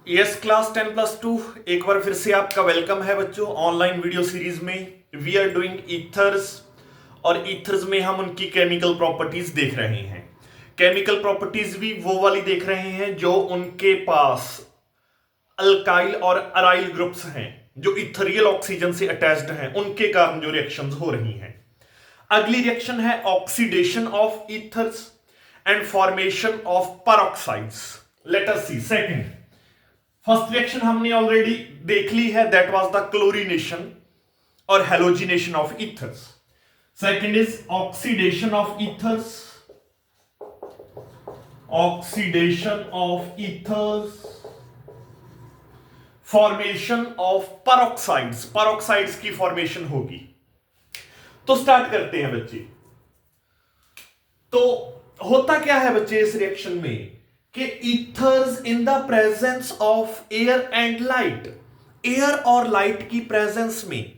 Yes class 10+2 एक बार फिर से आपका वेलकम है बच्चों ऑनलाइन वीडियो सीरीज में। वी आर डूइंग ईथर्स और ईथर्स में हम उनकी केमिकल प्रॉपर्टीज देख रहे हैं। केमिकल प्रॉपर्टीज भी वो वाली देख रहे हैं जो उनके पास अल्काइल और अराइल ग्रुप्स हैं, जो इथरियल ऑक्सीजन से अटैच्ड हैं, उनके कारण जो रिएक्शंस हो रही हैं। अगली रिएक्शन है oxidation of ethers and formation of peroxides. Let us see second. First reaction हमने ऑलरेडी देख ली है, दैट वाज द क्लोरीनेशन और halogenation of ethers. Second is oxidation of ethers, oxidation of ethers, formation of peroxides, peroxides की formation होगी। तो start करते हैं बच्चे। तो होता क्या है बच्चे इस रिएक्शन में कि ethers in the presence of air and light, air और लाइट की प्रेजेंस में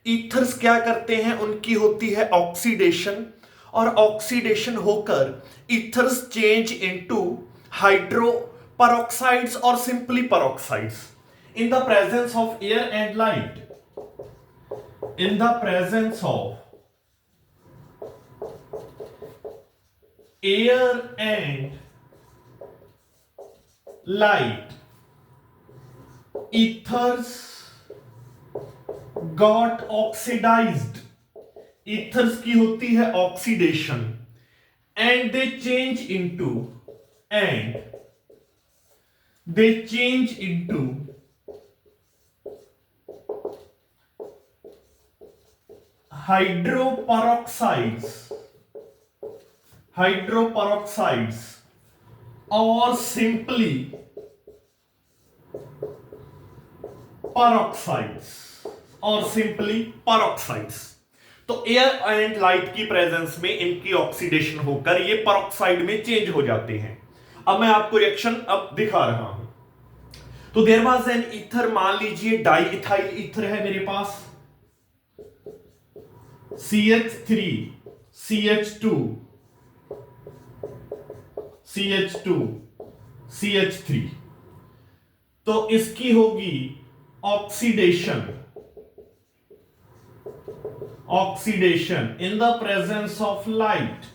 ईथर्स क्या करते हैं, उनकी होती है ऑक्सीडेशन, और ऑक्सीडेशन होकर ethers change into hydro peroxides और simply peroxides. In the presence of air and light, in the presence of air and light, ethers got oxidized, ethers की होती है oxidation, and they change into hydroperoxides or simply peroxides। तो air and light की presence में इनकी oxidation होकर ये peroxide में चेंज हो जाते हैं। अब मैं आपको रिएक्शन अब दिखा रहा हूं। तो देयर वाज एन ईथर, मान लीजिए डाई इथाइल ईथर है मेरे पास, CH3 CH2 CH2 CH3। तो इसकी होगी oxidation, oxidation in the presence of light.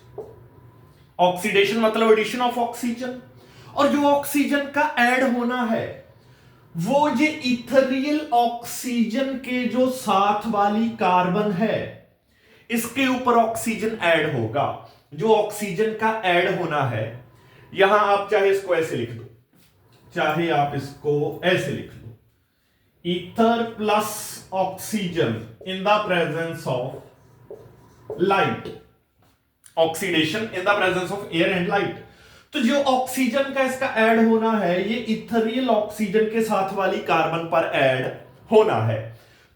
Oxidation मतलब एडिशन ऑफ ऑक्सीजन, और जो ऑक्सीजन का ऐड होना है वो ये इथरियल ऑक्सीजन के जो साथ वाली कार्बन है इसके ऊपर ऑक्सीजन ऐड होगा। जो ऑक्सीजन का ऐड होना है, यहां आप चाहे इसको ऐसे लिख दो, चाहे आप इसको ऐसे लिख लो, ether plus oxygen in the presence of light, oxidation in the presence of air and light. तो जो ऑक्सीजन का इसका ऐड होना है ये इथरियल ऑक्सीजन के साथ वाली कार्बन पर ऐड होना है।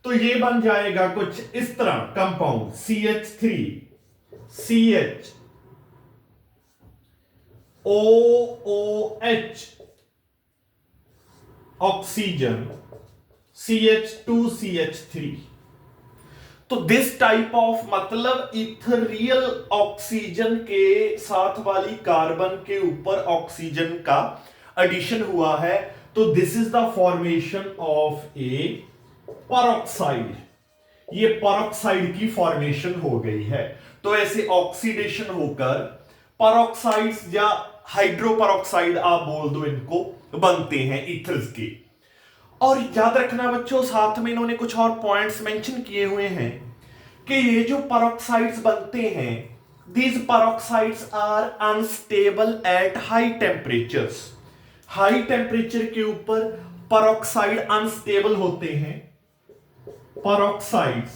तो ये बन जाएगा कुछ इस तरह compound, CH3 CH OOH oxygen CH2 CH3। तो दिस टाइप ऑफ मतलब इथरियल ऑक्सीजन के साथ वाली कार्बन के ऊपर ऑक्सीजन का एडिशन हुआ है, तो this is the formation of A peroxide. ये पेरोक्साइड की फॉर्मेशन हो गई है। तो ऐसे ऑक्सीडेशन होकर पेरोक्साइड्स या हाइड्रोपेरोक्साइड आप बोल दो इनको, बनते हैं ईथर्स के। और याद रखना बच्चों, साथ में इन्होंने कुछ और पॉइंट्स मेंशन किए हुए हैं कि ये जो पेरोक्साइड्स बनते हैं, these peroxides are unstable at high temperatures. High temperature के ऊपर पेरोक्साइड अनस्टेबल होते हैं। Peroxides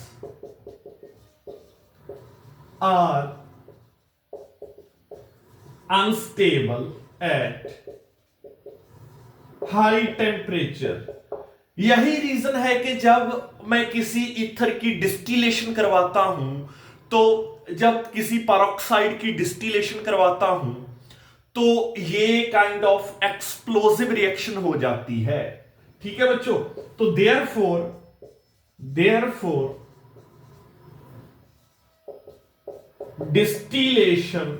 are unstable at high temperature. यही रीजन है कि जब मैं किसी ईथर की डिस्टिलेशन करवाता हूं, तो जब किसी पेरोक्साइड की डिस्टिलेशन करवाता हूं तो ये काइंड ऑफ एक्सप्लोसिव रिएक्शन हो जाती है। ठीक है बच्चों। तो therefore distillation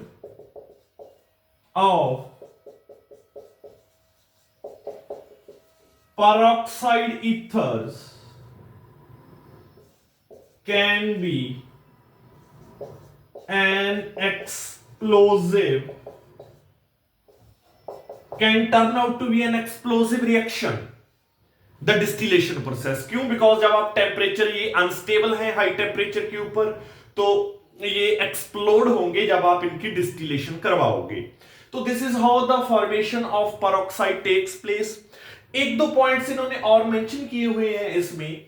of peroxide ethers can be an explosive, can turn out to be an explosive reaction, the distillation process. क्यों? बिकॉज जब आप टेम्परेचर, ये अनस्टेबल है हाई टेम्परेचर के ऊपर, तो ये एक्सप्लोड होंगे जब आप इनकी डिस्टिलेशन करवाओगे. तो this is how the formation of peroxide takes place. एक दो पॉइंट्स इन्होंने और मेंशन किए हुए हैं इसमें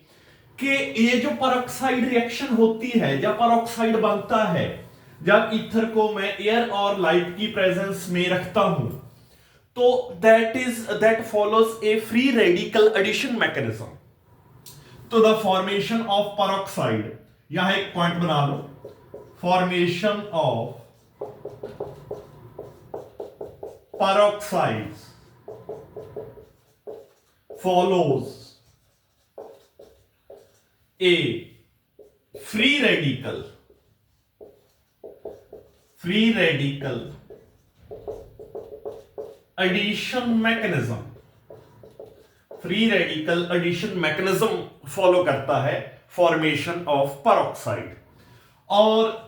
कि ये जो पेरोक्साइड रिएक्शन होती है, जब पेरोक्साइड बनता है, जब ईथर को मैं एयर और लाइट की प्रेजेंस में रखता हूं, तो that follows a free radical addition mechanism. तो द फॉर्मेशन ऑफ पेरोक्साइड, यहां एक पॉइंट बना लो, formation of peroxides follows a free radical addition mechanism. Free radical addition mechanism follow करता है फॉर्मेशन ऑफ पेरोक्साइड. और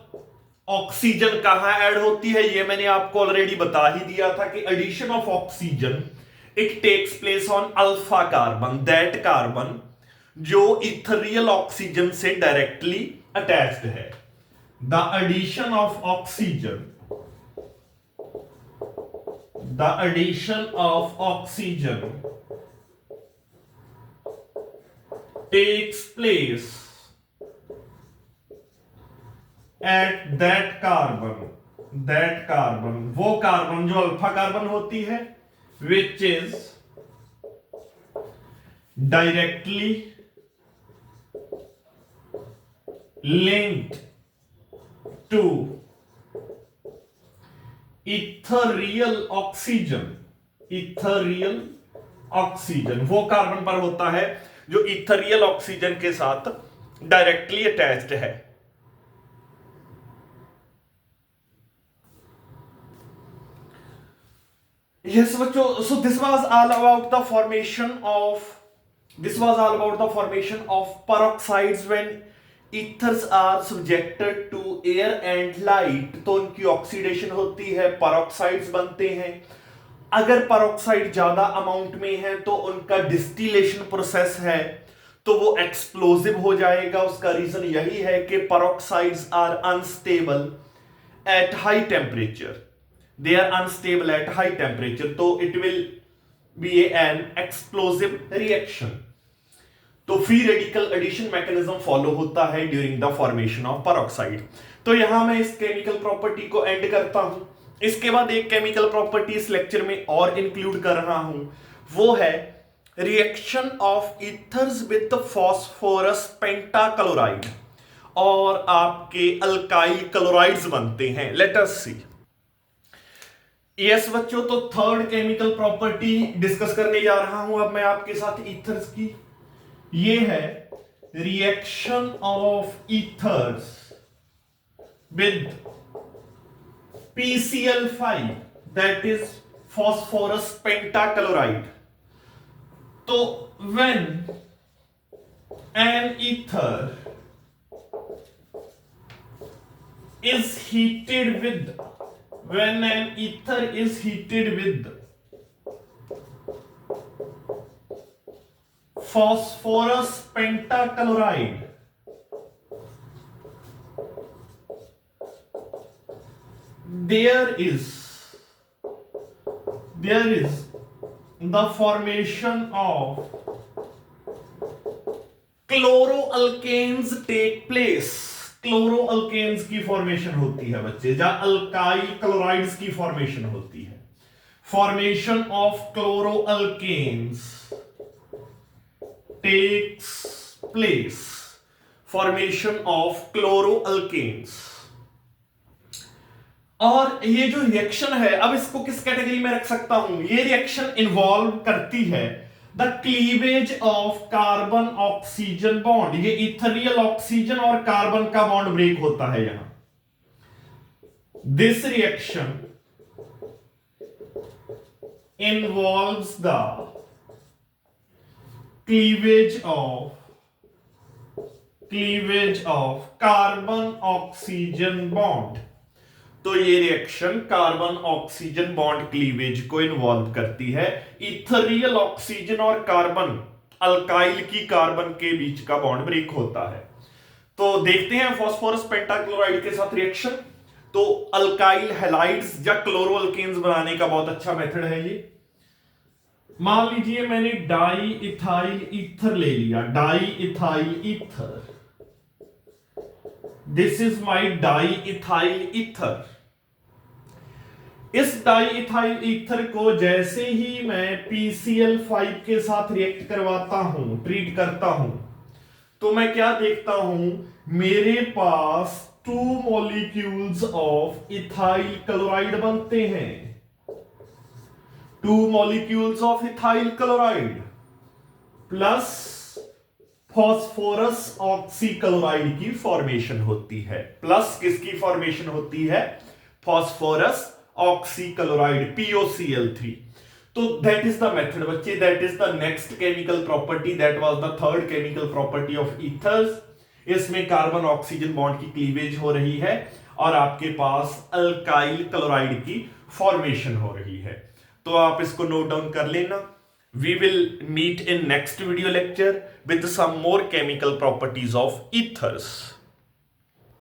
ऑक्सीजन कहां ऐड होती है, ये मैंने आपको ऑलरेडी बता ही दिया था कि addition of oxygen it takes place on alpha carbon, that carbon जो इथरियल ऑक्सीजन से डायरेक्टली अटैच्ड है. The addition of oxygen takes place at that carbon, वो कार्बन जो अल्फा कार्बन होती है, which is directly linked to ethereal oxygen, वो carbon पर होता है जो इथरियल ऑक्सीजन के साथ डायरेक्टली अटैच्ड है. Yes, so this was all about the formation of peroxides when ethers are subjected to air and light. तो उनकी ऑक्सीडेशन होती है, peroxides बनते हैं. अगर peroxide ज्यादा अमाउंट में है तो उनका डिस्टिलेशन प्रोसेस है तो वो एक्सप्लोजिव हो जाएगा. उसका रीजन यही है कि peroxides are unstable at high temperature. They are unstable at high temperature, तो it will be an explosive reaction. तो free radical addition mechanism follow होता है during the formation of peroxide. तो यहां मैं इस केमिकल प्रॉपर्टी को एंड करता हूं. इसके बाद एक केमिकल प्रॉपर्टी इस लेक्चर में और इंक्लूड कर रहा हूं, वो है reaction of ethers with phosphorus pentachloride, और आपके अल्काइल क्लोराइड्स बनते हैं. लेट अस सी. यस बच्चों, तो थर्ड केमिकल प्रॉपर्टी डिस्कस करने जा रहा हूं अब मैं आपके साथ ईथर्स की. ये है reaction of ethers with PCl5, that is phosphorus pentachloride. तो when an ether is heated with phosphorus pentachloride, there is the formation of chloroalkanes take place. Chloroalkanes की फॉर्मेशन होती है बच्चे, जहां अल्काइल क्लोराइड्स की फॉर्मेशन होती है. Formation of chloroalkanes takes place. Formation of chloroalkanes. और ये जो रिएक्शन है, अब इसको किस कैटेगरी में रख सकता हूं? ये रिएक्शन इन्वॉल्व करती है the cleavage of carbon oxygen bond. ये इथरियल ऑक्सीजन और कार्बन का बॉन्ड ब्रेक होता है यहां. This reaction involves the cleavage of carbon oxygen bond. तो ये reaction carbon oxygen bond cleavage को इन्वॉल्व करती है। इथरियल ऑक्सीजन और कार्बन अल्काइल की कार्बन के बीच का बॉन्ड ब्रेक होता है। तो देखते हैं फास्फोरस पेंटाक्लोराइड के साथ रिएक्शन। तो अल्काइल हैलाइड्स या क्लोरोअल्केन्स बनाने का बहुत अच्छा मेथड है ये। मान लीजिए मैंने डाई इथाइल ईथर ले लिया, di ethyl ether, this is my di ethyl ether. इस डाई इथाइल ईथर को जैसे ही मैं PCl5 के साथ रिएक्ट करवाता हूं, ट्रीट करता हूं, तो मैं क्या देखता हूं, मेरे पास 2 मॉलिक्यूल्स ऑफ इथाइल क्लोराइड बनते हैं। 2 molecules of ethyl chloride plus phosphorus oxychloride की फॉर्मेशन होती है। प्लस किसकी फॉर्मेशन होती है? Phosphorus oxychloride, POCl3। तो दैट इज द मेथड बच्चे, that is the next chemical property, that was the third chemical property of ethers. इसमें carbon oxygen bond की क्लीवेज हो रही है और आपके पास अल्काइल क्लोराइड की फॉर्मेशन हो रही है। तो आप इसको नोट डाउन कर लेना। We will meet in next video lecture with some more chemical properties of ethers.